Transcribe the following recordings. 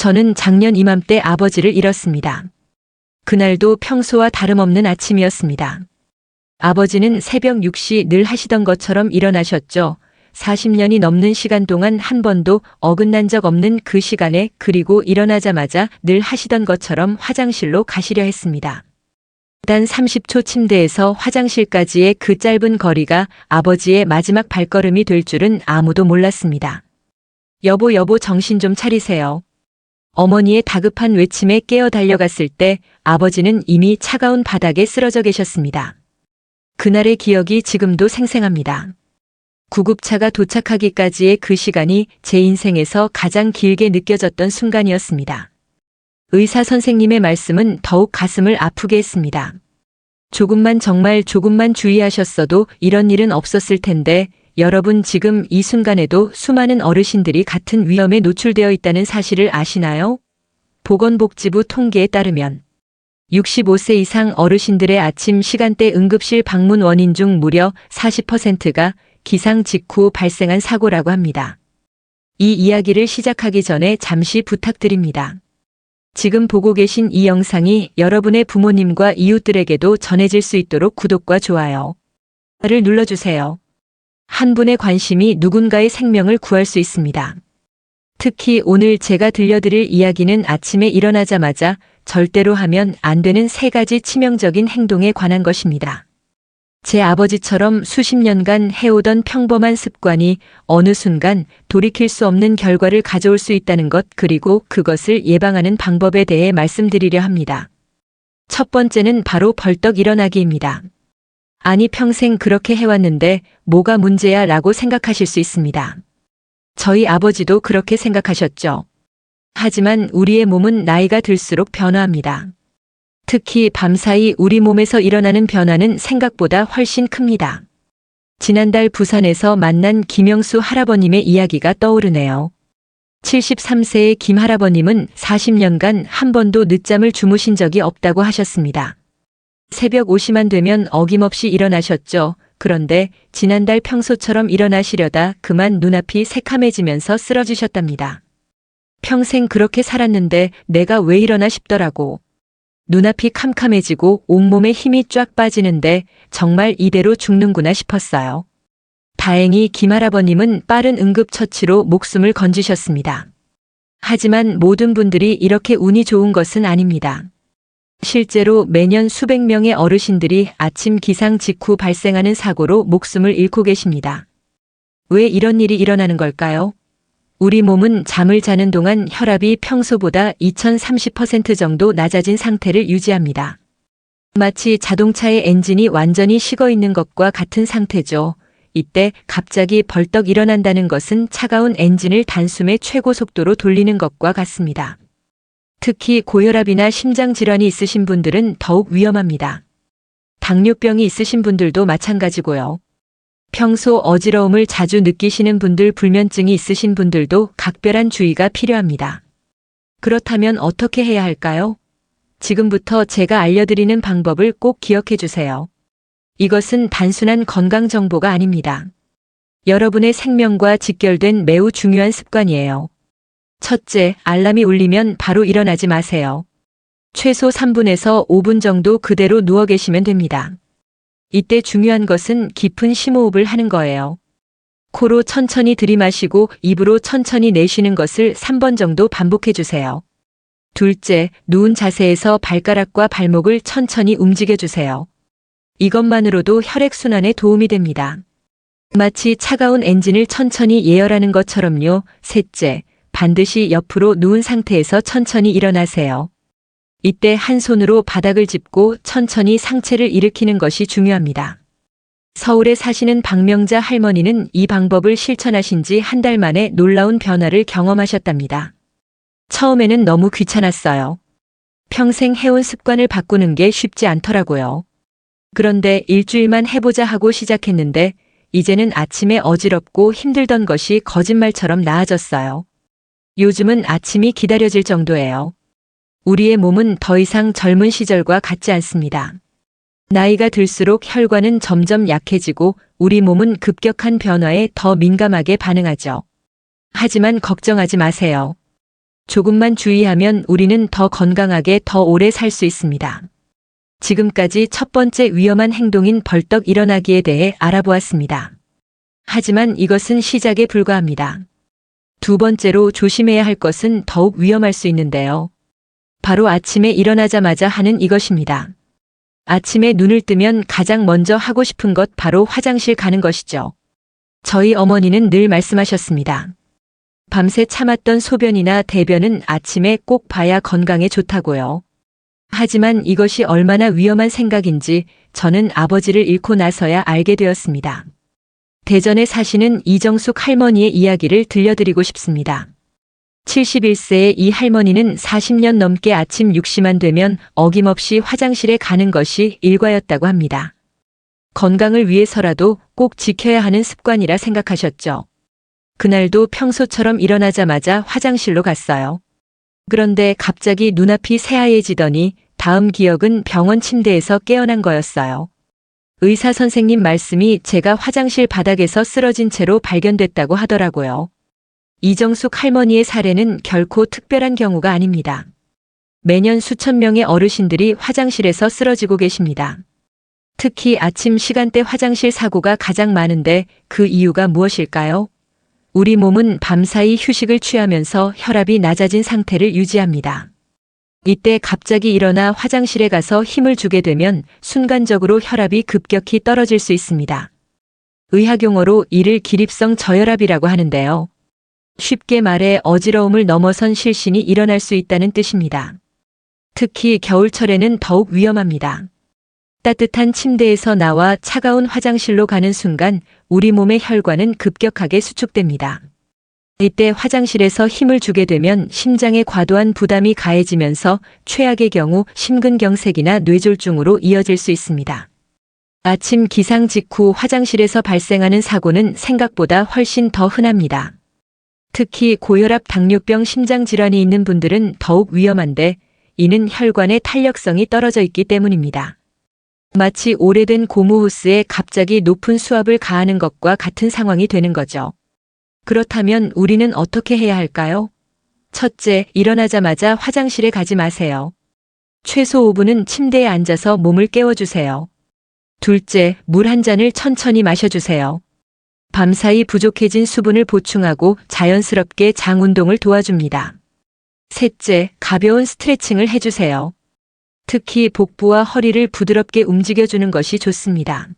저는 작년 이맘때 아버지를 잃었습니다. 그날도 평소와 다름없는 아침이었습니다. 아버지는 새벽 6시 늘 하시던 것처럼 일어나셨죠. 40년이 넘는 시간 동안 한 번도 어긋난 적 없는 그 시간에, 그리고 일어나자마자 늘 하시던 것처럼 화장실로 가시려 했습니다. 단 30초 침대에서 화장실까지의 그 짧은 거리가 아버지의 마지막 발걸음이 될 줄은 아무도 몰랐습니다. 여보, 여보, 정신 좀 차리세요. 어머니의 다급한 외침에 깨어 달려갔을 때 아버지는 이미 차가운 바닥에 쓰러져 계셨습니다. 그날의 기억이 지금도 생생합니다. 구급차가 도착하기까지의 그 시간이 제 인생에서 가장 길게 느껴졌던 순간이었습니다. 의사 선생님의 말씀은 더욱 가슴을 아프게 했습니다. 조금만, 정말 조금만 주의하셨어도 이런 일은 없었을 텐데, 여러분 지금 이 순간에도 수많은 어르신들이 같은 위험에 노출되어 있다는 사실을 아시나요? 보건복지부 통계에 따르면 65세 이상 어르신들의 아침 시간대 응급실 방문 원인 중 무려 40%가 기상 직후 발생한 사고라고 합니다. 이 이야기를 시작하기 전에 잠시 부탁드립니다. 지금 보고 계신 이 영상이 여러분의 부모님과 이웃들에게도 전해질 수 있도록 구독과 좋아요를 눌러주세요. 한 분의 관심이 누군가의 생명을 구할 수 있습니다. 특히 오늘 제가 들려드릴 이야기는 아침에 일어나자마자 절대로 하면 안 되는 3가지 치명적인 행동에 관한 것입니다. 제 아버지처럼 수십 년간 해오던 평범한 습관이 어느 순간 돌이킬 수 없는 결과를 가져올 수 있다는 것, 그리고 그것을 예방하는 방법에 대해 말씀드리려 합니다. 첫 번째는 바로 벌떡 일어나기입니다. 아니, 평생 그렇게 해왔는데 뭐가 문제야 라고 생각하실 수 있습니다. 저희 아버지도 그렇게 생각하셨죠. 하지만 우리의 몸은 나이가 들수록 변화합니다. 특히 밤사이 우리 몸에서 일어나는 변화는 생각보다 훨씬 큽니다. 지난달 부산에서 만난 김영수 할아버님의 이야기가 떠오르네요. 73세의 김 할아버님은 40년간 한 번도 늦잠을 주무신 적이 없다고 하셨습니다. 새벽 5시만 되면 어김없이 일어나셨죠. 그런데 지난달 평소처럼 일어나시려다 그만 눈앞이 새카매지면서 쓰러지셨답니다. 평생 그렇게 살았는데 내가 왜 이러나 싶더라고. 눈앞이 캄캄해지고 온몸에 힘이 쫙 빠지는데 정말 이대로 죽는구나 싶었어요. 다행히 김 할아버님은 빠른 응급처치로 목숨을 건지셨습니다. 하지만 모든 분들이 이렇게 운이 좋은 것은 아닙니다. 실제로 매년 수백 명의 어르신들이 아침 기상 직후 발생하는 사고로 목숨을 잃고 계십니다. 왜 이런 일이 일어나는 걸까요? 우리 몸은 잠을 자는 동안 혈압이 평소보다 2030% 정도 낮아진 상태를 유지합니다. 마치 자동차의 엔진이 완전히 식어 있는 것과 같은 상태죠. 이때 갑자기 벌떡 일어난다는 것은 차가운 엔진을 단숨에 최고 속도로 돌리는 것과 같습니다. 특히 고혈압이나 심장질환이 있으신 분들은 더욱 위험합니다. 당뇨병이 있으신 분들도 마찬가지고요. 평소 어지러움을 자주 느끼시는 분들, 불면증이 있으신 분들도 각별한 주의가 필요합니다. 그렇다면 어떻게 해야 할까요? 지금부터 제가 알려드리는 방법을 꼭 기억해 주세요. 이것은 단순한 건강 정보가 아닙니다. 여러분의 생명과 직결된 매우 중요한 습관이에요. 첫째, 알람이 울리면 바로 일어나지 마세요. 최소 3분에서 5분 정도 그대로 누워 계시면 됩니다. 이때 중요한 것은 깊은 심호흡을 하는 거예요. 코로 천천히 들이마시고 입으로 천천히 내쉬는 것을 3번 정도 반복해 주세요. 둘째, 누운 자세에서 발가락과 발목을 천천히 움직여 주세요. 이것만으로도 혈액순환에 도움이 됩니다. 마치 차가운 엔진을 천천히 예열하는 것처럼요. 셋째, 반드시 옆으로 누운 상태에서 천천히 일어나세요. 이때 한 손으로 바닥을 짚고 천천히 상체를 일으키는 것이 중요합니다. 서울에 사시는 박명자 할머니는 이 방법을 실천하신 지 한 달 만에 놀라운 변화를 경험하셨답니다. 처음에는 너무 귀찮았어요. 평생 해온 습관을 바꾸는 게 쉽지 않더라고요. 그런데 일주일만 해보자 하고 시작했는데 이제는 아침에 어지럽고 힘들던 것이 거짓말처럼 나아졌어요. 요즘은 아침이 기다려질 정도예요. 우리의 몸은 더 이상 젊은 시절과 같지 않습니다. 나이가 들수록 혈관은 점점 약해지고 우리 몸은 급격한 변화에 더 민감하게 반응하죠. 하지만 걱정하지 마세요. 조금만 주의하면 우리는 더 건강하게 더 오래 살 수 있습니다. 지금까지 첫 번째 위험한 행동인 벌떡 일어나기에 대해 알아보았습니다. 하지만 이것은 시작에 불과합니다. 두 번째로 조심해야 할 것은 더욱 위험할 수 있는데요. 바로 아침에 일어나자마자 하는 이것입니다. 아침에 눈을 뜨면 가장 먼저 하고 싶은 것 바로 화장실 가는 것이죠. 저희 어머니는 늘 말씀하셨습니다. 밤새 참았던 소변이나 대변은 아침에 꼭 봐야 건강에 좋다고요. 하지만 이것이 얼마나 위험한 생각인지 저는 아버지를 잃고 나서야 알게 되었습니다. 대전에 사시는 이정숙 할머니의 이야기를 들려드리고 싶습니다. 71세의 이 할머니는 40년 넘게 아침 6시만 되면 어김없이 화장실에 가는 것이 일과였다고 합니다. 건강을 위해서라도 꼭 지켜야 하는 습관이라 생각하셨죠. 그날도 평소처럼 일어나자마자 화장실로 갔어요. 그런데 갑자기 눈앞이 새하얘지더니 다음 기억은 병원 침대에서 깨어난 거였어요. 의사 선생님 말씀이 제가 화장실 바닥에서 쓰러진 채로 발견됐다고 하더라고요. 이정숙 할머니의 사례는 결코 특별한 경우가 아닙니다. 매년 수천 명의 어르신들이 화장실에서 쓰러지고 계십니다. 특히 아침 시간대 화장실 사고가 가장 많은데 그 이유가 무엇일까요? 우리 몸은 밤사이 휴식을 취하면서 혈압이 낮아진 상태를 유지합니다. 이때 갑자기 일어나 화장실에 가서 힘을 주게 되면 순간적으로 혈압이 급격히 떨어질 수 있습니다. 의학 용어로 이를 기립성 저혈압이라고 하는데요. 쉽게 말해 어지러움을 넘어선 실신이 일어날 수 있다는 뜻입니다. 특히 겨울철에는 더욱 위험합니다. 따뜻한 침대에서 나와 차가운 화장실로 가는 순간 우리 몸의 혈관은 급격하게 수축됩니다. 이때 화장실에서 힘을 주게 되면 심장에 과도한 부담이 가해지면서 최악의 경우 심근경색이나 뇌졸중으로 이어질 수 있습니다. 아침 기상 직후 화장실에서 발생하는 사고는 생각보다 훨씬 더 흔합니다. 특히 고혈압, 당뇨병, 심장질환이 있는 분들은 더욱 위험한데 이는 혈관의 탄력성이 떨어져 있기 때문입니다. 마치 오래된 고무호스에 갑자기 높은 수압을 가하는 것과 같은 상황이 되는 거죠. 그렇다면 우리는 어떻게 해야 할까요? 첫째, 일어나자마자 화장실에 가지 마세요. 최소 5분은 침대에 앉아서 몸을 깨워주세요. 둘째, 물 한 잔을 천천히 마셔주세요. 밤사이 부족해진 수분을 보충하고 자연스럽게 장 운동을 도와줍니다. 셋째, 가벼운 스트레칭을 해주세요. 특히 복부와 허리를 부드럽게 움직여주는 것이 좋습니다.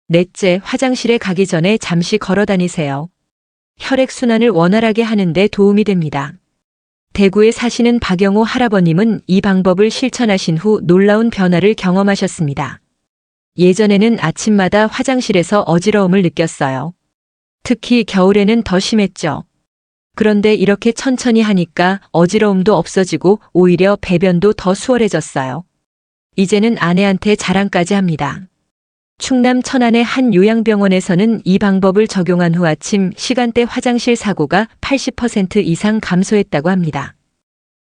넷째, 화장실에 가기 전에 잠시 걸어 다니세요. 혈액순환을 원활하게 하는 데 도움이 됩니다. 대구에 사시는 박영호 할아버님은 이 방법을 실천하신 후 놀라운 변화를 경험하셨습니다. 예전에는 아침마다 화장실에서 어지러움을 느꼈어요. 특히 겨울에는 더 심했죠. 그런데 이렇게 천천히 하니까 어지러움도 없어지고 오히려 배변도 더 수월해졌어요. 이제는 아내한테 자랑까지 합니다. 충남 천안의 한 요양병원에서는 이 방법을 적용한 후 아침 시간대 화장실 사고가 80% 이상 감소했다고 합니다.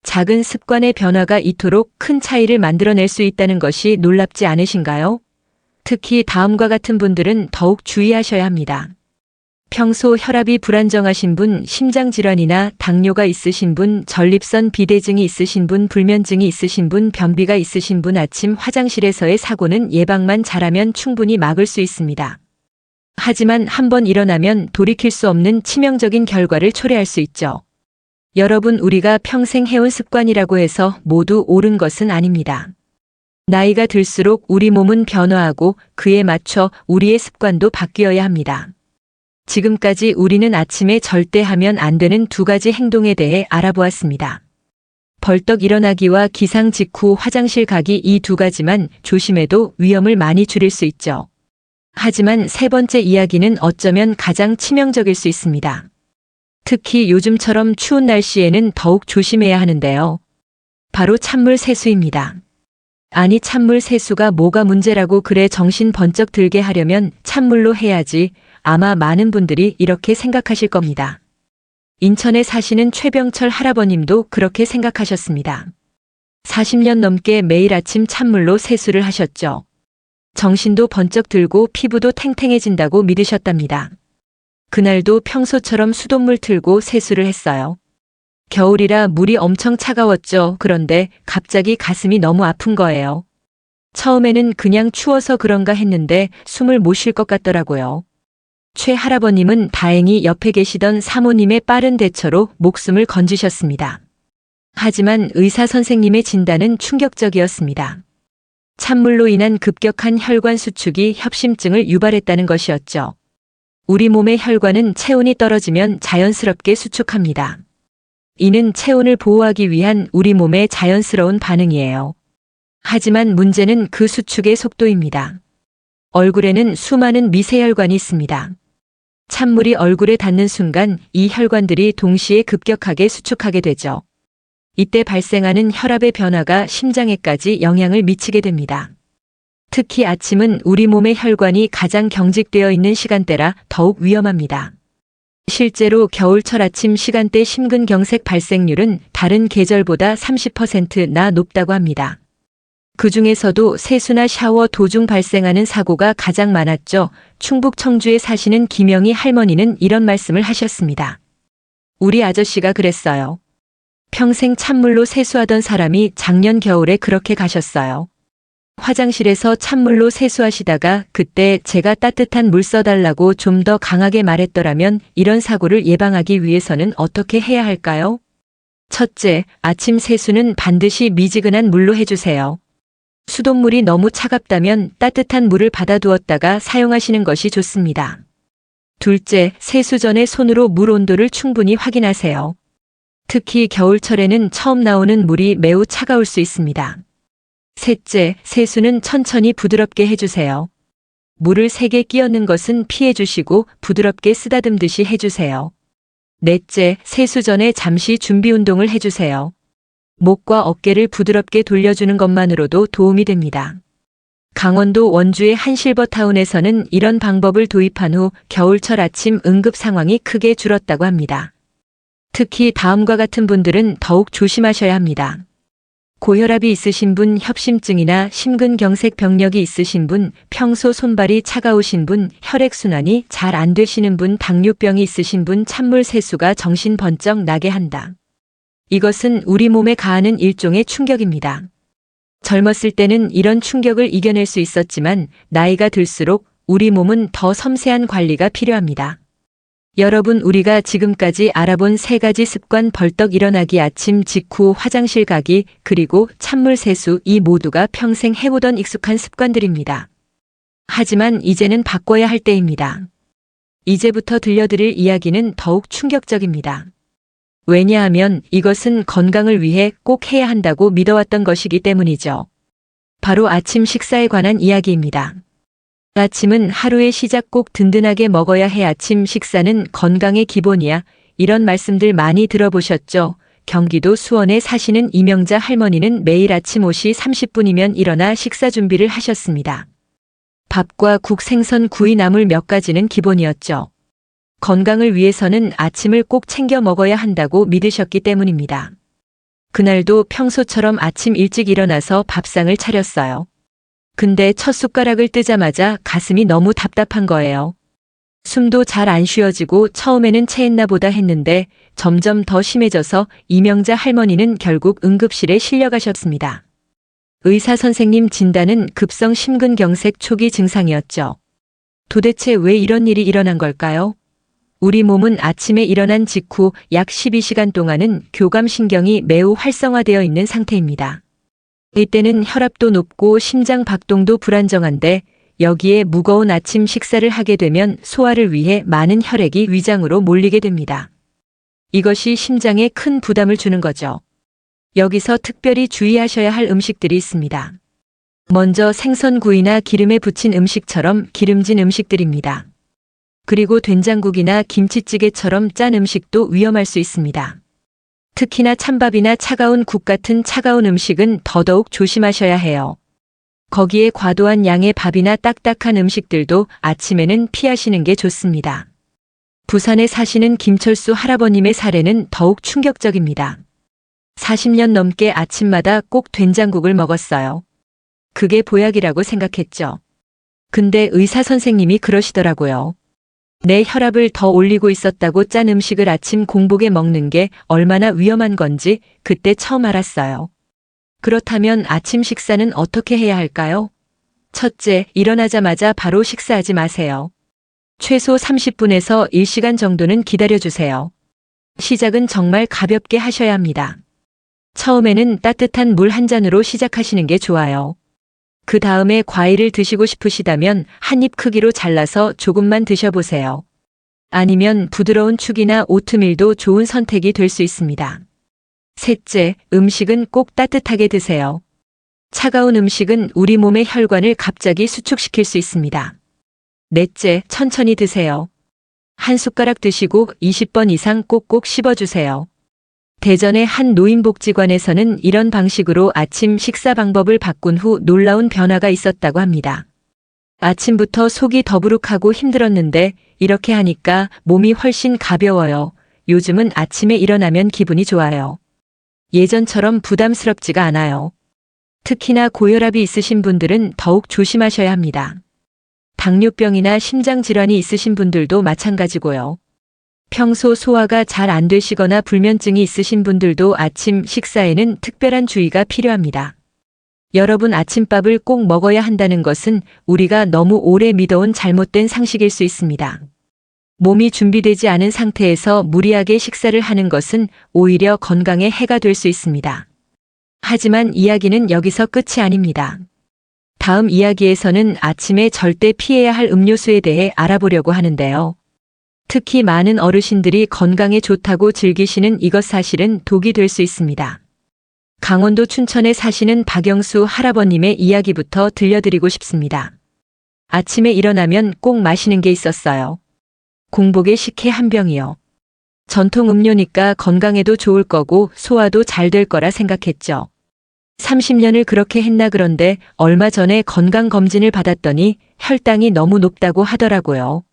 작은 습관의 변화가 이토록 큰 차이를 만들어낼 수 있다는 것이 놀랍지 않으신가요? 특히 다음과 같은 분들은 더욱 주의하셔야 합니다. 평소 혈압이 불안정하신 분, 심장질환이나 당뇨가 있으신 분, 전립선 비대증이 있으신 분, 불면증이 있으신 분, 변비가 있으신 분, 아침 화장실에서의 사고는 예방만 잘하면 충분히 막을 수 있습니다. 하지만 한번 일어나면 돌이킬 수 없는 치명적인 결과를 초래할 수 있죠. 여러분, 우리가 평생 해온 습관이라고 해서 모두 옳은 것은 아닙니다. 나이가 들수록 우리 몸은 변화하고 그에 맞춰 우리의 습관도 바뀌어야 합니다. 지금까지 우리는 아침에 절대 하면 안 되는 두 가지 행동에 대해 알아보았습니다. 벌떡 일어나기와 기상 직후 화장실 가기, 이 두 가지만 조심해도 위험을 많이 줄일 수 있죠. 하지만 세 번째 이야기는 어쩌면 가장 치명적일 수 있습니다. 특히 요즘처럼 추운 날씨에는 더욱 조심해야 하는데요. 바로 찬물 세수입니다. 아니, 찬물 세수가 뭐가 문제라고 그래 정신 번쩍 들게 하려면 찬물로 해야지. 아마 많은 분들이 이렇게 생각하실 겁니다. 인천에 사시는 최병철 할아버님도 그렇게 생각하셨습니다. 40년 넘게 매일 아침 찬물로 세수를 하셨죠. 정신도 번쩍 들고 피부도 탱탱해진다고 믿으셨답니다. 그날도 평소처럼 수돗물 틀고 세수를 했어요. 겨울이라 물이 엄청 차가웠죠. 그런데 갑자기 가슴이 너무 아픈 거예요. 처음에는 그냥 추워서 그런가 했는데 숨을 못 쉴 것 같더라고요. 최 할아버님은 다행히 옆에 계시던 사모님의 빠른 대처로 목숨을 건지셨습니다. 하지만 의사 선생님의 진단은 충격적이었습니다. 찬물로 인한 급격한 혈관 수축이 협심증을 유발했다는 것이었죠. 우리 몸의 혈관은 체온이 떨어지면 자연스럽게 수축합니다. 이는 체온을 보호하기 위한 우리 몸의 자연스러운 반응이에요. 하지만 문제는 그 수축의 속도입니다. 얼굴에는 수많은 미세혈관이 있습니다. 찬물이 얼굴에 닿는 순간 이 혈관들이 동시에 급격하게 수축하게 되죠. 이때 발생하는 혈압의 변화가 심장에까지 영향을 미치게 됩니다. 특히 아침은 우리 몸의 혈관이 가장 경직되어 있는 시간대라 더욱 위험합니다. 실제로 겨울철 아침 시간대 심근경색 발생률은 다른 계절보다 30%나 높다고 합니다. 그 중에서도 세수나 샤워 도중 발생하는 사고가 가장 많았죠. 충북 청주에 사시는 김영희 할머니는 이런 말씀을 하셨습니다. 우리 아저씨가 그랬어요. 평생 찬물로 세수하던 사람이 작년 겨울에 그렇게 가셨어요. 화장실에서 찬물로 세수하시다가 그때 제가 따뜻한 물 써달라고 좀 더 강하게 말했더라면 이런 사고를 예방하기 위해서는 어떻게 해야 할까요? 첫째, 아침 세수는 반드시 미지근한 물로 해주세요. 수돗물이 너무 차갑다면 따뜻한 물을 받아두었다가 사용하시는 것이 좋습니다. 둘째, 세수 전에 손으로 물 온도를 충분히 확인하세요. 특히 겨울철에는 처음 나오는 물이 매우 차가울 수 있습니다. 셋째, 세수는 천천히 부드럽게 해주세요. 물을 세게 끼얹는 것은 피해주시고 부드럽게 쓰다듬듯이 해주세요. 넷째, 세수 전에 잠시 준비 운동을 해주세요. 목과 어깨를 부드럽게 돌려주는 것만으로도 도움이 됩니다. 강원도 원주의 한 실버타운에서는 이런 방법을 도입한 후 겨울철 아침 응급 상황이 크게 줄었다고 합니다. 특히 다음과 같은 분들은 더욱 조심하셔야 합니다. 고혈압이 있으신 분, 협심증이나 심근경색 병력이 있으신 분, 평소 손발이 차가우신 분, 혈액순환이 잘 안 되시는 분, 당뇨병이 있으신 분, 찬물 세수가 정신 번쩍 나게 한다. 이것은 우리 몸에 가하는 일종의 충격입니다. 젊었을 때는 이런 충격을 이겨낼 수 있었지만 나이가 들수록 우리 몸은 더 섬세한 관리가 필요합니다. 여러분, 우리가 지금까지 알아본 3가지 습관, 벌떡 일어나기, 아침 직후 화장실 가기, 그리고 찬물 세수, 이 모두가 평생 해오던 익숙한 습관들입니다. 하지만 이제는 바꿔야 할 때입니다. 이제부터 들려드릴 이야기는 더욱 충격적입니다. 왜냐하면 이것은 건강을 위해 꼭 해야 한다고 믿어왔던 것이기 때문이죠. 바로 아침 식사에 관한 이야기입니다. 아침은 하루의 시작, 꼭 든든하게 먹어야 해. 아침 식사는 건강의 기본이야. 이런 말씀들 많이 들어보셨죠? 경기도 수원에 사시는 이명자 할머니는 매일 아침 5시 30분이면 일어나 식사 준비를 하셨습니다. 밥과 국, 생선, 구이, 나물 몇 가지는 기본이었죠. 건강을 위해서는 아침을 꼭 챙겨 먹어야 한다고 믿으셨기 때문입니다. 그날도 평소처럼 아침 일찍 일어나서 밥상을 차렸어요. 근데 첫 숟가락을 뜨자마자 가슴이 너무 답답한 거예요. 숨도 잘 안 쉬어지고 처음에는 체했나 보다 했는데 점점 더 심해져서 이명자 할머니는 결국 응급실에 실려가셨습니다. 의사 선생님 진단은 급성 심근경색 초기 증상이었죠. 도대체 왜 이런 일이 일어난 걸까요? 우리 몸은 아침에 일어난 직후 약 12시간 동안은 교감신경이 매우 활성화되어 있는 상태입니다. 이때는 혈압도 높고 심장 박동도 불안정한데 여기에 무거운 아침 식사를 하게 되면 소화를 위해 많은 혈액이 위장으로 몰리게 됩니다. 이것이 심장에 큰 부담을 주는 거죠. 여기서 특별히 주의하셔야 할 음식들이 있습니다. 먼저 생선구이나 기름에 부친 음식처럼 기름진 음식들입니다. 그리고 된장국이나 김치찌개처럼 짠 음식도 위험할 수 있습니다. 특히나 찬밥이나 차가운 국 같은 차가운 음식은 더더욱 조심하셔야 해요. 거기에 과도한 양의 밥이나 딱딱한 음식들도 아침에는 피하시는 게 좋습니다. 부산에 사시는 김철수 할아버님의 사례는 더욱 충격적입니다. 40년 넘게 아침마다 꼭 된장국을 먹었어요. 그게 보약이라고 생각했죠. 근데 의사 선생님이 그러시더라고요. 내 혈압을 더 올리고 있었다고 짠 음식을 아침 공복에 먹는 게 얼마나 위험한 건지 그때 처음 알았어요. 그렇다면 아침 식사는 어떻게 해야 할까요? 첫째, 일어나자마자 바로 식사하지 마세요. 최소 30분에서 1시간 정도는 기다려주세요. 시작은 정말 가볍게 하셔야 합니다. 처음에는 따뜻한 물 한 잔으로 시작하시는 게 좋아요. 그 다음에 과일을 드시고 싶으시다면 한 입 크기로 잘라서 조금만 드셔보세요. 아니면 부드러운 축이나 오트밀도 좋은 선택이 될 수 있습니다. 셋째, 음식은 꼭 따뜻하게 드세요. 차가운 음식은 우리 몸의 혈관을 갑자기 수축시킬 수 있습니다. 넷째, 천천히 드세요. 한 숟가락 드시고 20번 이상 꼭꼭 씹어주세요. 대전의 한 노인복지관에서는 이런 방식으로 아침 식사 방법을 바꾼 후 놀라운 변화가 있었다고 합니다. 아침부터 속이 더부룩하고 힘들었는데 이렇게 하니까 몸이 훨씬 가벼워요. 요즘은 아침에 일어나면 기분이 좋아요. 예전처럼 부담스럽지가 않아요. 특히나 고혈압이 있으신 분들은 더욱 조심하셔야 합니다. 당뇨병이나 심장질환이 있으신 분들도 마찬가지고요. 평소 소화가 잘 안 되시거나 불면증이 있으신 분들도 아침 식사에는 특별한 주의가 필요합니다. 여러분, 아침밥을 꼭 먹어야 한다는 것은 우리가 너무 오래 믿어온 잘못된 상식일 수 있습니다. 몸이 준비되지 않은 상태에서 무리하게 식사를 하는 것은 오히려 건강에 해가 될 수 있습니다. 하지만 이야기는 여기서 끝이 아닙니다. 다음 이야기에서는 아침에 절대 피해야 할 음료수에 대해 알아보려고 하는데요. 특히 많은 어르신들이 건강에 좋다고 즐기시는 이것 사실은 독이 될 수 있습니다. 강원도 춘천에 사시는 박영수 할아버님의 이야기부터 들려드리고 싶습니다. 아침에 일어나면 꼭 마시는 게 있었어요. 공복에 식혜 한 병이요. 전통 음료니까 건강에도 좋을 거고 소화도 잘 될 거라 생각했죠. 30년을 그렇게 했나. 그런데 얼마 전에 건강검진을 받았더니 혈당이 너무 높다고 하더라고요.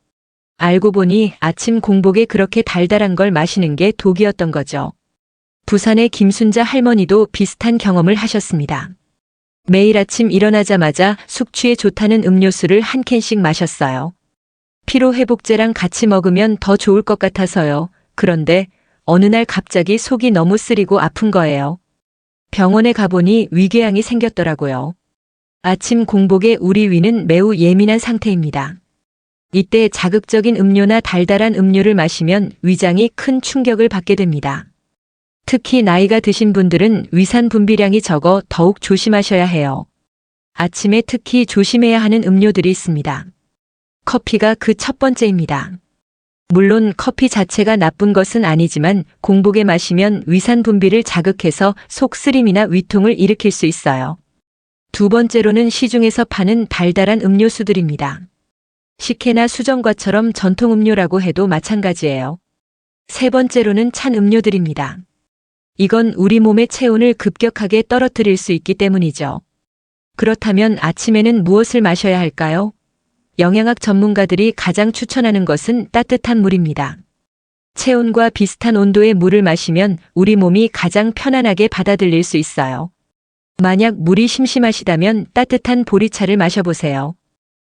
알고 보니 아침 공복에 그렇게 달달한 걸 마시는 게 독이었던 거죠. 부산의 김순자 할머니도 비슷한 경험을 하셨습니다. 매일 아침 일어나자마자 숙취에 좋다는 음료수를 한 캔씩 마셨어요. 피로회복제랑 같이 먹으면 더 좋을 것 같아서요. 그런데 어느 날 갑자기 속이 너무 쓰리고 아픈 거예요. 병원에 가보니 위궤양이 생겼더라고요. 아침 공복에 우리 위는 매우 예민한 상태입니다. 이때 자극적인 음료나 달달한 음료를 마시면 위장이 큰 충격을 받게 됩니다. 특히 나이가 드신 분들은 위산 분비량이 적어 더욱 조심하셔야 해요. 아침에 특히 조심해야 하는 음료들이 있습니다. 커피가 그 첫 번째입니다. 물론 커피 자체가 나쁜 것은 아니지만 공복에 마시면 위산 분비를 자극해서 속 쓰림이나 위통을 일으킬 수 있어요. 두 번째로는 시중에서 파는 달달한 음료수들입니다. 식혜나 수정과처럼 전통 음료라고 해도 마찬가지예요. 세 번째로는 찬 음료들입니다. 이건 우리 몸의 체온을 급격하게 떨어뜨릴 수 있기 때문이죠. 그렇다면 아침에는 무엇을 마셔야 할까요? 영양학 전문가들이 가장 추천하는 것은 따뜻한 물입니다. 체온과 비슷한 온도의 물을 마시면 우리 몸이 가장 편안하게 받아들일 수 있어요. 만약 물이 심심하시다면 따뜻한 보리차를 마셔보세요.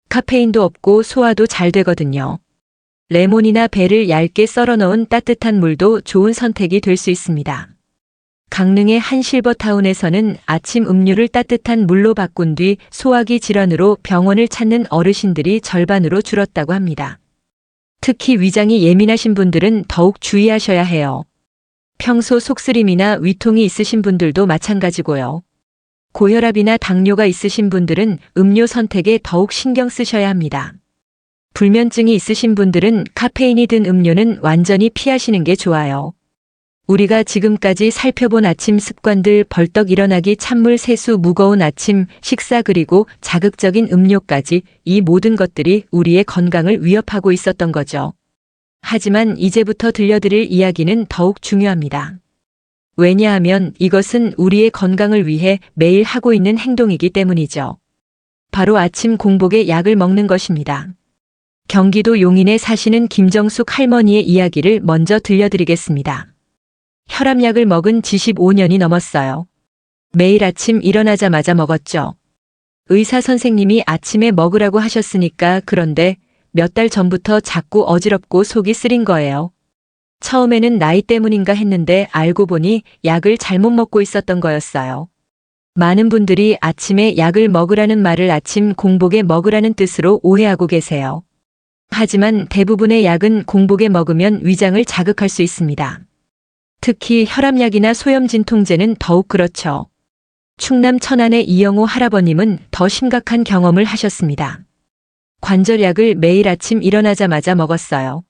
카페인도 없고 소화도 잘 되거든요. 레몬이나 배를 얇게 썰어 넣은 따뜻한 물도 좋은 선택이 될 수 있습니다. 강릉의 한 실버타운에서는 아침 음료를 따뜻한 물로 바꾼 뒤 소화기 질환으로 병원을 찾는 어르신들이 절반으로 줄었다고 합니다. 특히 위장이 예민하신 분들은 더욱 주의하셔야 해요. 평소 속쓰림이나 위통이 있으신 분들도 마찬가지고요. 고혈압이나 당뇨가 있으신 분들은 음료 선택에 더욱 신경 쓰셔야 합니다. 불면증이 있으신 분들은 카페인이 든 음료는 완전히 피하시는 게 좋아요. 우리가 지금까지 살펴본 아침 습관들, 벌떡 일어나기, 찬물 세수, 무거운 아침 식사, 그리고 자극적인 음료까지, 이 모든 것들이 우리의 건강을 위협하고 있었던 거죠. 하지만 이제부터 들려드릴 이야기는 더욱 중요합니다. 왜냐하면 이것은 우리의 건강을 위해 매일 하고 있는 행동이기 때문이죠. 바로 아침 공복에 약을 먹는 것입니다. 경기도 용인에 사시는 김정숙 할머니의 이야기를 먼저 들려드리겠습니다. 혈압약을 먹은 지 15년이 넘었어요. 매일 아침 일어나자마자 먹었죠. 의사 선생님이 아침에 먹으라고 하셨으니까. 그런데 몇 달 전부터 자꾸 어지럽고 속이 쓰린 거예요. 처음에는 나이 때문인가 했는데 알고 보니 약을 잘못 먹고 있었던 거였어요. 많은 분들이 아침에 약을 먹으라는 말을 아침 공복에 먹으라는 뜻으로 오해하고 계세요. 하지만 대부분의 약은 공복에 먹으면 위장을 자극할 수 있습니다. 특히 혈압약이나 소염진통제는 더욱 그렇죠. 충남 천안의 이영호 할아버님은 더 심각한 경험을 하셨습니다. 관절약을 매일 아침 일어나자마자 먹었어요.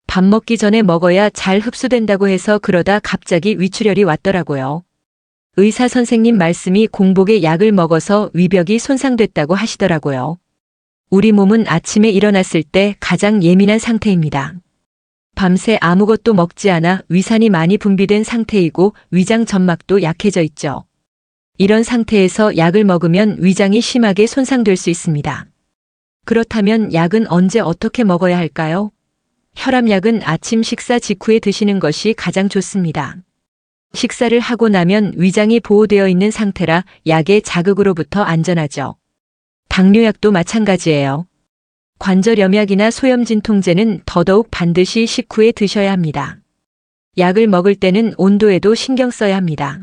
밥 먹기 전에 먹어야 잘 흡수된다고 해서 그러다 갑자기 위출혈이 왔더라고요. 의사 선생님 말씀이 공복에 약을 먹어서 위벽이 손상됐다고 하시더라고요. 우리 몸은 아침에 일어났을 때 가장 예민한 상태입니다. 밤새 아무것도 먹지 않아 위산이 많이 분비된 상태이고 위장 점막도 약해져 있죠. 이런 상태에서 약을 먹으면 위장이 심하게 손상될 수 있습니다. 그렇다면 약은 언제 어떻게 먹어야 할까요? 혈압약은 아침 식사 직후에 드시는 것이 가장 좋습니다. 식사를 하고 나면 위장이 보호되어 있는 상태라 약의 자극으로부터 안전하죠. 당뇨약도 마찬가지예요. 관절염약이나 소염진통제는 더더욱 반드시 식후에 드셔야 합니다. 약을 먹을 때는 온도에도 신경 써야 합니다.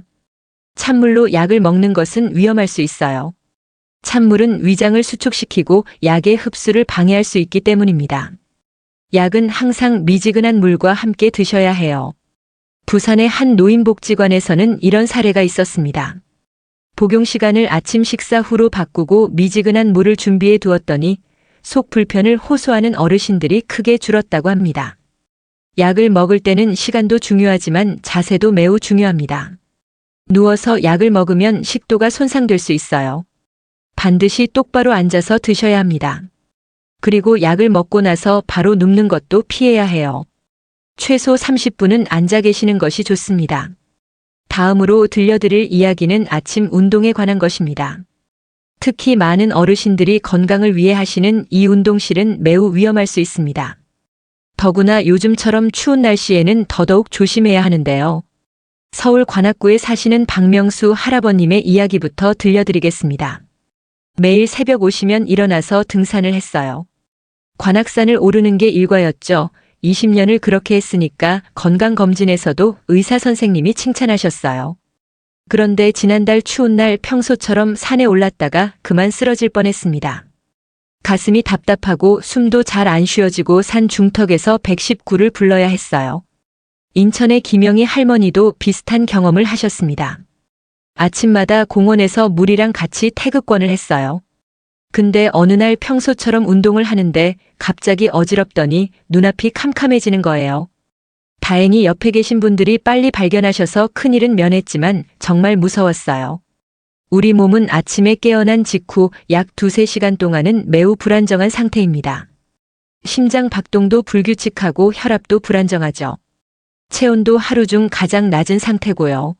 찬물로 약을 먹는 것은 위험할 수 있어요. 찬물은 위장을 수축시키고 약의 흡수를 방해할 수 있기 때문입니다. 약은 항상 미지근한 물과 함께 드셔야 해요. 부산의 한 노인복지관에서는 이런 사례가 있었습니다. 복용 시간을 아침 식사 후로 바꾸고 미지근한 물을 준비해 두었더니 속 불편을 호소하는 어르신들이 크게 줄었다고 합니다. 약을 먹을 때는 시간도 중요하지만 자세도 매우 중요합니다. 누워서 약을 먹으면 식도가 손상될 수 있어요. 반드시 똑바로 앉아서 드셔야 합니다. 그리고 약을 먹고 나서 바로 눕는 것도 피해야 해요. 최소 30분은 앉아 계시는 것이 좋습니다. 다음으로 들려드릴 이야기는 아침 운동에 관한 것입니다. 특히 많은 어르신들이 건강을 위해 하시는 이 운동실은 매우 위험할 수 있습니다. 더구나 요즘처럼 추운 날씨에는 더더욱 조심해야 하는데요. 서울 관악구에 사시는 박명수 할아버님의 이야기부터 들려드리겠습니다. 매일 새벽 오시면 일어나서 등산을 했어요. 관악산을 오르는 게 일과였죠. 20년을 그렇게 했으니까 건강검진에서도 의사 선생님이 칭찬하셨어요. 그런데 지난달 추운 날 평소처럼 산에 올랐다가 그만 쓰러질 뻔했습니다. 가슴이 답답하고 숨도 잘 안 쉬어지고 산 중턱에서 119를 불러야 했어요. 인천의 김영희 할머니도 비슷한 경험을 하셨습니다. 아침마다 공원에서 물이랑 같이 태극권을 했어요. 근데 어느 날 평소처럼 운동을 하는데 갑자기 어지럽더니 눈앞이 캄캄해지는 거예요. 다행히 옆에 계신 분들이 빨리 발견하셔서 큰일은 면했지만 정말 무서웠어요. 우리 몸은 아침에 깨어난 직후 약 2~3시간 동안은 매우 불안정한 상태입니다. 심장 박동도 불규칙하고 혈압도 불안정하죠. 체온도 하루 중 가장 낮은 상태고요.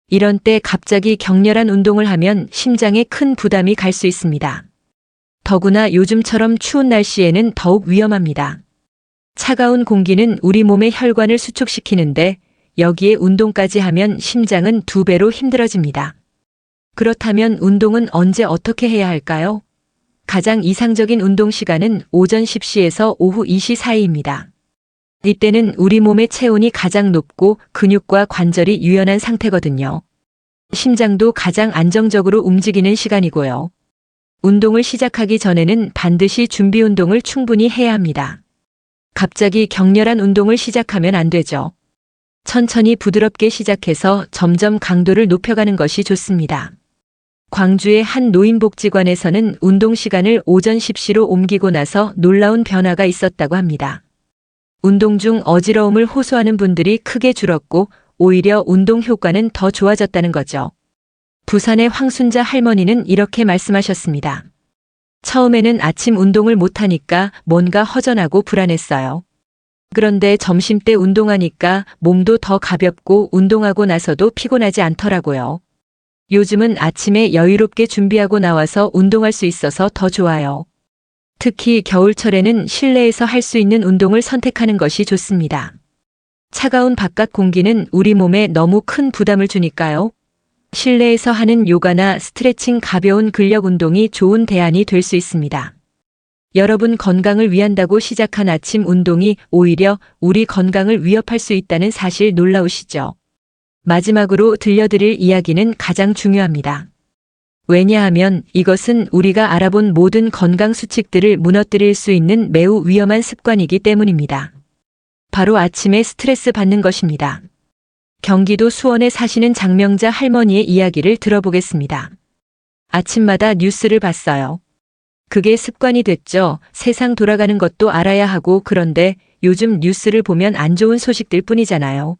이런 때 갑자기 격렬한 운동을 하면 심장에 큰 부담이 갈 수 있습니다. 더구나 요즘처럼 추운 날씨에는 더욱 위험합니다. 차가운 공기는 우리 몸의 혈관을 수축시키는데 여기에 운동까지 하면 심장은 2배로 힘들어집니다. 그렇다면 운동은 언제 어떻게 해야 할까요? 가장 이상적인 운동 시간은 오전 10시에서 오후 2시 사이입니다. 이때는 우리 몸의 체온이 가장 높고 근육과 관절이 유연한 상태거든요. 심장도 가장 안정적으로 움직이는 시간이고요. 운동을 시작하기 전에는 반드시 준비 운동을 충분히 해야 합니다. 갑자기 격렬한 운동을 시작하면 안 되죠. 천천히 부드럽게 시작해서 점점 강도를 높여가는 것이 좋습니다. 광주의 한 노인복지관에서는 운동 시간을 오전 10시로 옮기고 나서 놀라운 변화가 있었다고 합니다. 운동 중 어지러움을 호소하는 분들이 크게 줄었고 오히려 운동 효과는 더 좋아졌다는 거죠. 부산의 황순자 할머니는 이렇게 말씀하셨습니다. 처음에는 아침 운동을 못하니까 뭔가 허전하고 불안했어요. 그런데 점심때 운동하니까 몸도 더 가볍고 운동하고 나서도 피곤하지 않더라고요. 요즘은 아침에 여유롭게 준비하고 나와서 운동할 수 있어서 더 좋아요. 특히 겨울철에는 실내에서 할 수 있는 운동을 선택하는 것이 좋습니다. 차가운 바깥 공기는 우리 몸에 너무 큰 부담을 주니까요. 실내에서 하는 요가나 스트레칭 가벼운 근력 운동이 좋은 대안이 될 수 있습니다. 여러분 건강을 위한다고 시작한 아침 운동이 오히려 우리 건강을 위협할 수 있다는 사실 놀라우시죠? 마지막으로 들려드릴 이야기는 가장 중요합니다. 왜냐하면 이것은 우리가 알아본 모든 건강 수칙들을 무너뜨릴 수 있는 매우 위험한 습관이기 때문입니다. 바로 아침에 스트레스 받는 것입니다. 경기도 수원에 사시는 장명자 할머니의 이야기를 들어보겠습니다. 아침마다 뉴스를 봤어요. 그게 습관이 됐죠. 세상 돌아가는 것도 알아야 하고 그런데 요즘 뉴스를 보면 안 좋은 소식들 뿐이잖아요.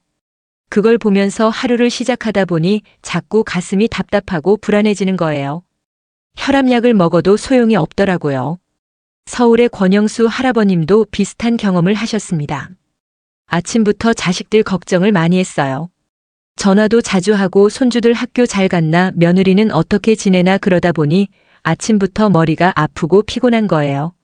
그걸 보면서 하루를 시작하다 보니 자꾸 가슴이 답답하고 불안해지는 거예요. 혈압약을 먹어도 소용이 없더라고요. 서울의 권영수 할아버님도 비슷한 경험을 하셨습니다. 아침부터 자식들 걱정을 많이 했어요. 전화도 자주 하고 손주들 학교 잘 갔나 며느리는 어떻게 지내나 그러다 보니 아침부터 머리가 아프고 피곤한 거예요.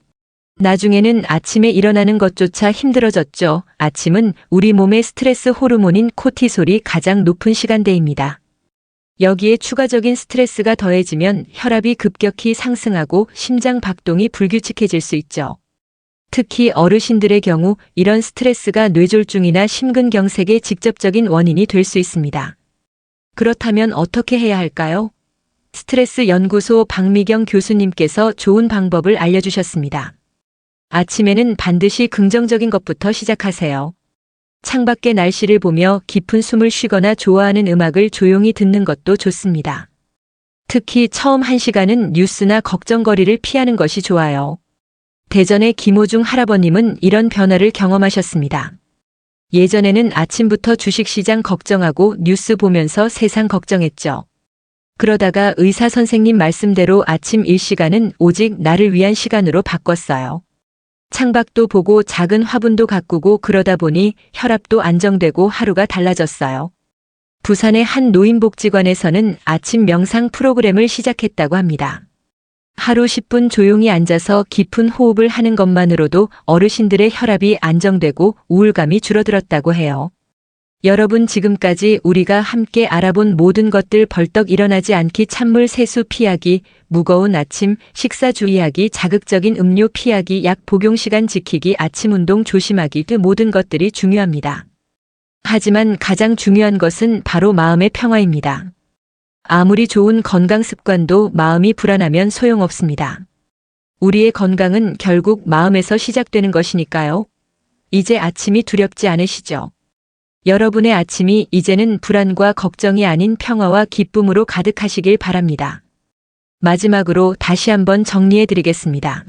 나중에는 아침에 일어나는 것조차 힘들어졌죠. 아침은 우리 몸의 스트레스 호르몬인 코티솔이 가장 높은 시간대입니다. 여기에 추가적인 스트레스가 더해지면 혈압이 급격히 상승하고 심장 박동이 불규칙해질 수 있죠. 특히 어르신들의 경우 이런 스트레스가 뇌졸중이나 심근경색의 직접적인 원인이 될 수 있습니다. 그렇다면 어떻게 해야 할까요? 스트레스 연구소 박미경 교수님께서 좋은 방법을 알려주셨습니다. 아침에는 반드시 긍정적인 것부터 시작하세요. 창밖의 날씨를 보며 깊은 숨을 쉬거나 좋아하는 음악을 조용히 듣는 것도 좋습니다. 특히 처음 1시간은 뉴스나 걱정거리를 피하는 것이 좋아요. 대전의 김호중 할아버님은 이런 변화를 경험하셨습니다. 예전에는 아침부터 주식시장 걱정하고 뉴스 보면서 세상 걱정했죠. 그러다가 의사 선생님 말씀대로 아침 1시간은 오직 나를 위한 시간으로 바꿨어요. 창밖도 보고 작은 화분도 가꾸고 그러다 보니 혈압도 안정되고 하루가 달라졌어요. 부산의 한 노인복지관에서는 아침 명상 프로그램을 시작했다고 합니다. 하루 10분 조용히 앉아서 깊은 호흡을 하는 것만으로도 어르신들의 혈압이 안정되고 우울감이 줄어들었다고 해요. 여러분 지금까지 우리가 함께 알아본 모든 것들 벌떡 일어나지 않기, 찬물 세수 피하기, 무거운 아침 식사 주의하기, 자극적인 음료 피하기, 약 복용 시간 지키기, 아침 운동 조심하기 등 모든 것들이 중요합니다. 하지만 가장 중요한 것은 바로 마음의 평화입니다. 아무리 좋은 건강 습관도 마음이 불안하면 소용없습니다. 우리의 건강은 결국 마음에서 시작되는 것이니까요. 이제 아침이 두렵지 않으시죠? 여러분의 아침이 이제는 불안과 걱정이 아닌 평화와 기쁨으로 가득하시길 바랍니다. 마지막으로 다시 한번 정리해 드리겠습니다.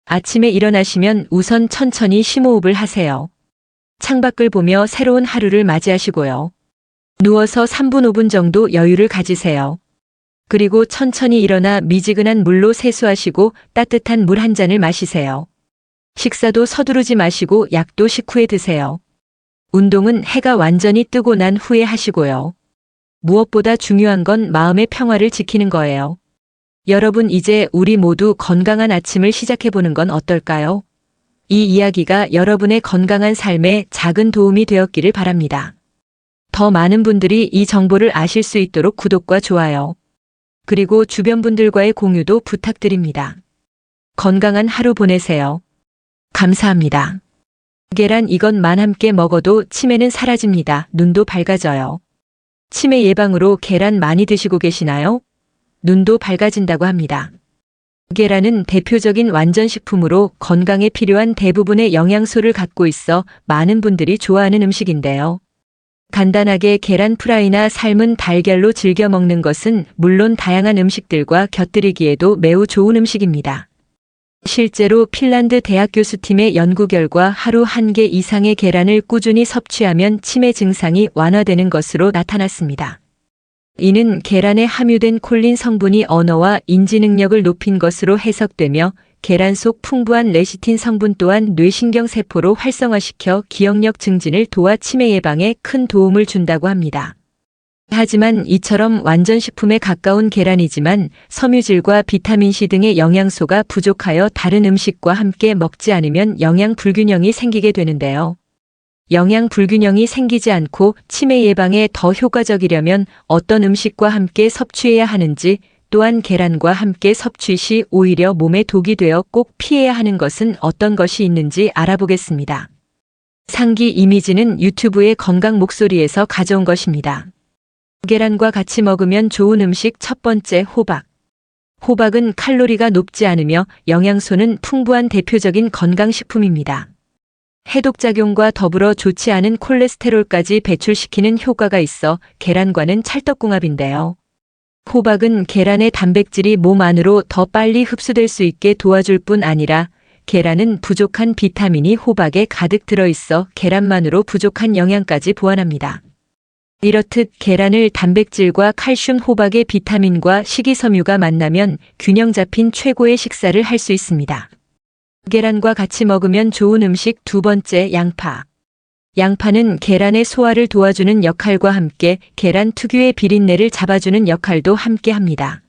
아침에 일어나시면 우선 천천히 심호흡을 하세요. 창밖을 보며 새로운 하루를 맞이하시고요. 누워서 3분 5분 정도 여유를 가지세요. 그리고 천천히 일어나 미지근한 물로 세수하시고 따뜻한 물 한 잔을 마시세요. 식사도 서두르지 마시고 약도 식후에 드세요. 운동은 해가 완전히 뜨고 난 후에 하시고요. 무엇보다 중요한 건 마음의 평화를 지키는 거예요. 여러분 이제 우리 모두 건강한 아침을 시작해보는 건 어떨까요? 이 이야기가 여러분의 건강한 삶에 작은 도움이 되었기를 바랍니다. 더 많은 분들이 이 정보를 아실 수 있도록 구독과 좋아요. 그리고 주변 분들과의 공유도 부탁드립니다. 건강한 하루 보내세요. 감사합니다. 계란 이것만 함께 먹어도 치매는 사라집니다. 눈도 밝아져요. 치매 예방으로 계란 많이 드시고 계시나요? 눈도 밝아진다고 합니다. 계란은 대표적인 완전식품으로 건강에 필요한 대부분의 영양소를 갖고 있어 많은 분들이 좋아하는 음식인데요. 간단하게 계란 프라이나 삶은 달걀로 즐겨 먹는 것은 물론 다양한 음식들과 곁들이기에도 매우 좋은 음식입니다. 실제로 핀란드 대학 교수팀의 연구 결과 하루 1개 이상의 계란을 꾸준히 섭취하면 치매 증상이 완화되는 것으로 나타났습니다. 이는 계란에 함유된 콜린 성분이 언어와 인지 능력을 높인 것으로 해석되며 계란 속 풍부한 레시틴 성분 또한 뇌신경 세포로 활성화시켜 기억력 증진을 도와 치매 예방에 큰 도움을 준다고 합니다. 하지만 이처럼 완전식품에 가까운 계란이지만 섬유질과 비타민C 등의 영양소가 부족하여 다른 음식과 함께 먹지 않으면 영양 불균형이 생기게 되는데요. 영양 불균형이 생기지 않고 치매 예방에 더 효과적이려면 어떤 음식과 함께 섭취해야 하는지 또한 계란과 함께 섭취 시 오히려 몸에 독이 되어 꼭 피해야 하는 것은 어떤 것이 있는지 알아보겠습니다. 상기 이미지는 유튜브의 건강 목소리에서 가져온 것입니다. 계란과 같이 먹으면 좋은 음식 첫 번째 호박. 호박은 칼로리가 높지 않으며 영양소는 풍부한 대표적인 건강식품입니다. 해독작용과 더불어 좋지 않은 콜레스테롤까지 배출시키는 효과가 있어 계란과는 찰떡궁합인데요. 호박은 계란의 단백질이 몸 안으로 더 빨리 흡수될 수 있게 도와줄 뿐 아니라 계란은 부족한 비타민이 호박에 가득 들어있어 계란만으로 부족한 영양까지 보완합니다. 이렇듯 계란을 단백질과 칼슘, 호박의 비타민과 식이섬유가 만나면 균형 잡힌 최고의 식사를 할 수 있습니다. 계란과 같이 먹으면 좋은 음식 두 번째 양파. 양파는 계란의 소화를 도와주는 역할과 함께 계란 특유의 비린내를 잡아주는 역할도 함께 합니다.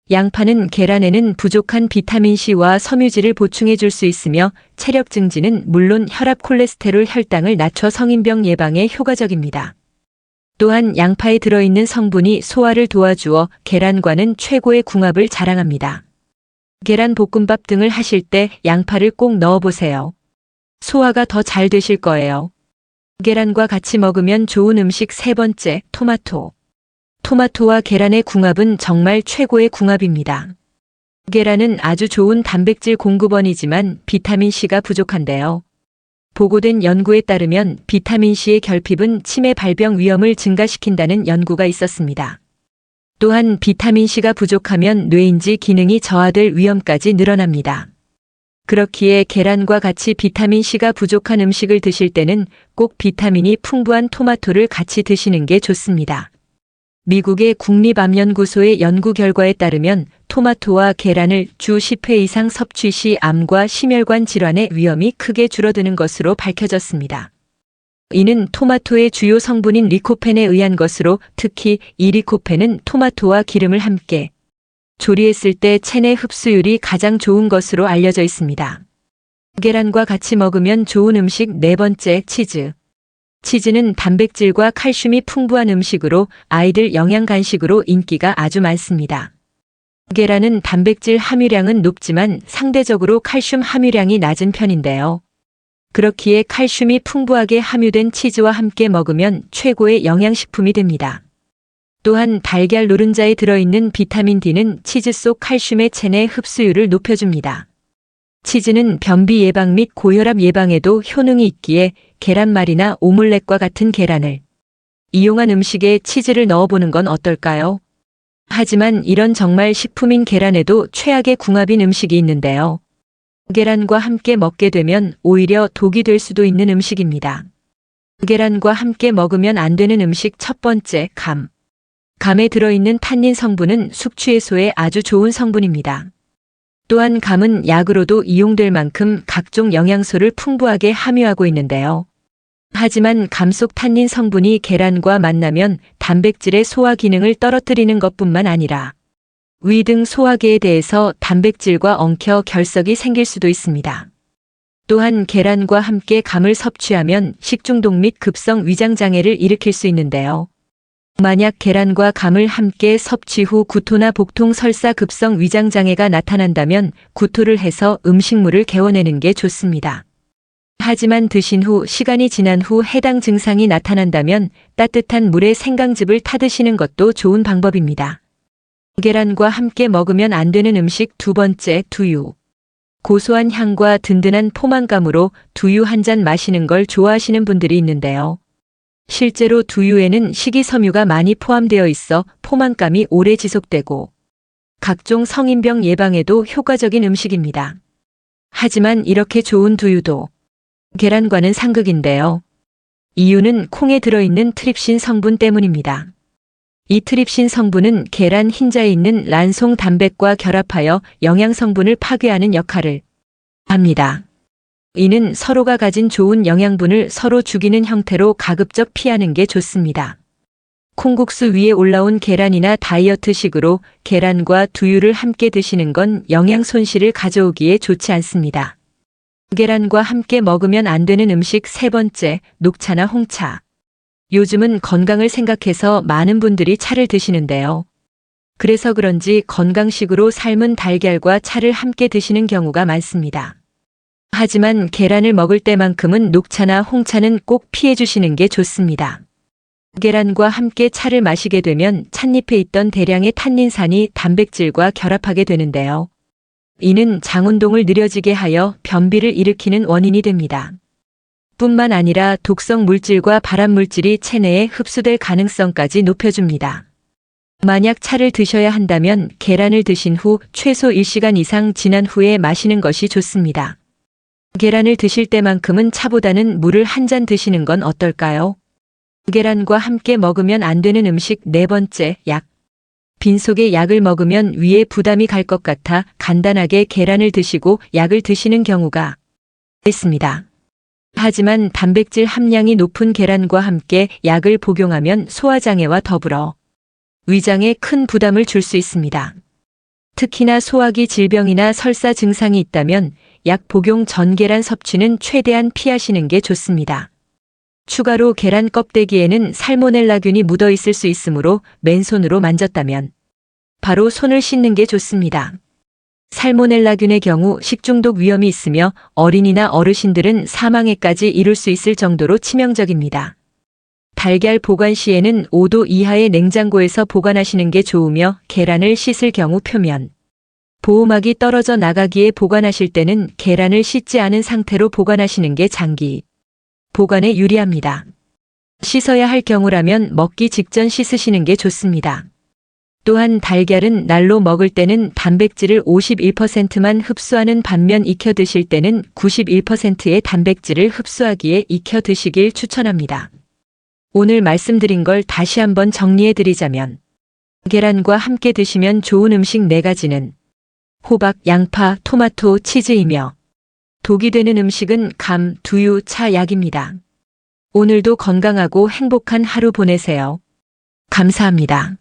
양파는 계란에는 부족한 비타민C와 섬유질을 보충해 줄 수 있으며 체력 증진은 물론 혈압, 콜레스테롤, 혈당을 낮춰 성인병 예방에 효과적입니다. 또한 양파에 들어있는 성분이 소화를 도와주어 계란과는 최고의 궁합을 자랑합니다. 계란 볶음밥 등을 하실 때 양파를 꼭 넣어보세요. 소화가 더 잘 되실 거예요. 계란과 같이 먹으면 좋은 음식 세 번째, 토마토. 토마토와 계란의 궁합은 정말 최고의 궁합입니다. 계란은 아주 좋은 단백질 공급원이지만 비타민C가 부족한데요. 보고된 연구에 따르면 비타민C의 결핍은 치매 발병 위험을 증가시킨다는 연구가 있었습니다. 또한 비타민C가 부족하면 뇌인지 기능이 저하될 위험까지 늘어납니다. 그렇기에 계란과 같이 비타민C가 부족한 음식을 드실 때는 꼭 비타민이 풍부한 토마토를 같이 드시는 게 좋습니다. 미국의 국립암연구소의 연구 결과에 따르면 토마토와 계란을 주 10회 이상 섭취 시 암과 심혈관 질환의 위험이 크게 줄어드는 것으로 밝혀졌습니다. 이는 토마토의 주요 성분인 리코펜에 의한 것으로 특히 이 리코펜은 토마토와 기름을 함께 조리했을 때 체내 흡수율이 가장 좋은 것으로 알려져 있습니다. 계란과 같이 먹으면 좋은 음식 네 번째, 치즈. 치즈는 단백질과 칼슘이 풍부한 음식으로 아이들 영양 간식으로 인기가 아주 많습니다. 계란은 단백질 함유량은 높지만 상대적으로 칼슘 함유량이 낮은 편인데요. 그렇기에 칼슘이 풍부하게 함유된 치즈와 함께 먹으면 최고의 영양식품이 됩니다. 또한 달걀 노른자에 들어있는 비타민 D는 치즈 속 칼슘의 체내 흡수율을 높여줍니다. 치즈는 변비 예방 및 고혈압 예방에도 효능이 있기에 계란말이나 오믈렛과 같은 계란을 이용한 음식에 치즈를 넣어보는 건 어떨까요? 하지만 이런 정말 식품인 계란에도 최악의 궁합인 음식이 있는데요. 계란과 함께 먹게 되면 오히려 독이 될 수도 있는 음식입니다. 계란과 함께 먹으면 안 되는 음식 첫 번째, 감. 감에 들어있는 탄닌 성분은 숙취해소에 아주 좋은 성분입니다. 또한 감은 약으로도 이용될 만큼 각종 영양소를 풍부하게 함유하고 있는데요. 하지만 감 속 탄닌 성분이 계란과 만나면 단백질의 소화 기능을 떨어뜨리는 것뿐만 아니라 위 등 소화계에 대해서 단백질과 엉켜 결석이 생길 수도 있습니다. 또한 계란과 함께 감을 섭취하면 식중독 및 급성 위장장애를 일으킬 수 있는데요. 만약 계란과 감을 함께 섭취 후 구토나 복통, 설사, 급성 위장장애가 나타난다면 구토를 해서 음식물을 개워내는 게 좋습니다. 하지만 드신 후 시간이 지난 후 해당 증상이 나타난다면 따뜻한 물에 생강즙을 타드시는 것도 좋은 방법입니다. 계란과 함께 먹으면 안 되는 음식 두 번째, 두유. 고소한 향과 든든한 포만감으로 두유 한 잔 마시는 걸 좋아하시는 분들이 있는데요. 실제로 두유에는 식이섬유가 많이 포함되어 있어 포만감이 오래 지속되고 각종 성인병 예방에도 효과적인 음식입니다. 하지만 이렇게 좋은 두유도 계란과는 상극인데요. 이유는 콩에 들어있는 트립신 성분 때문입니다. 이 트립신 성분은 계란 흰자에 있는 란송 단백과 결합하여 영양 성분을 파괴하는 역할을 합니다. 이는 서로가 가진 좋은 영양분을 서로 죽이는 형태로 가급적 피하는 게 좋습니다. 콩국수 위에 올라온 계란이나 다이어트식으로 계란과 두유를 함께 드시는 건 영양 손실을 가져오기에 좋지 않습니다. 계란과 함께 먹으면 안 되는 음식 세 번째, 녹차나 홍차. 요즘은 건강을 생각해서 많은 분들이 차를 드시는데요. 그래서 그런지 건강식으로 삶은 달걀과 차를 함께 드시는 경우가 많습니다. 하지만 계란을 먹을 때만큼은 녹차나 홍차는 꼭 피해 주시는 게 좋습니다. 계란과 함께 차를 마시게 되면 찻잎에 있던 대량의 탄닌산이 단백질과 결합하게 되는데요. 이는 장운동을 느려지게 하여 변비를 일으키는 원인이 됩니다. 뿐만 아니라 독성 물질과 발암물질이 체내에 흡수될 가능성까지 높여줍니다. 만약 차를 드셔야 한다면 계란을 드신 후 최소 1시간 이상 지난 후에 마시는 것이 좋습니다. 계란을 드실 때만큼은 차보다는 물을 한 잔 드시는 건 어떨까요? 계란과 함께 먹으면 안 되는 음식 네 번째, 약. 빈속에 약을 먹으면 위에 부담이 갈 것 같아 간단하게 계란을 드시고 약을 드시는 경우가 있습니다. 하지만 단백질 함량이 높은 계란과 함께 약을 복용하면 소화장애와 더불어 위장에 큰 부담을 줄 수 있습니다. 특히나 소화기 질병이나 설사 증상이 있다면 약 복용 전 계란 섭취는 최대한 피하시는 게 좋습니다. 추가로 계란 껍데기에는 살모넬라균이 묻어 있을 수 있으므로 맨손으로 만졌다면 바로 손을 씻는 게 좋습니다. 살모넬라균의 경우 식중독 위험이 있으며 어린이나 어르신들은 사망에까지 이를 수 있을 정도로 치명적입니다. 달걀 보관 시에는 5도 이하의 냉장고에서 보관하시는 게 좋으며 계란을 씻을 경우 표면 보호막이 떨어져 나가기에 보관하실 때는 계란을 씻지 않은 상태로 보관하시는 게 장기 보관에 유리합니다. 씻어야 할 경우라면 먹기 직전 씻으시는 게 좋습니다. 또한 달걀은 날로 먹을 때는 단백질을 51%만 흡수하는 반면 익혀 드실 때는 91%의 단백질을 흡수하기에 익혀 드시길 추천합니다. 오늘 말씀드린 걸 다시 한번 정리해 드리자면 계란과 함께 드시면 좋은 음식 4가지는 호박, 양파, 토마토, 치즈이며 독이 되는 음식은 감, 두유, 차, 약입니다. 오늘도 건강하고 행복한 하루 보내세요. 감사합니다.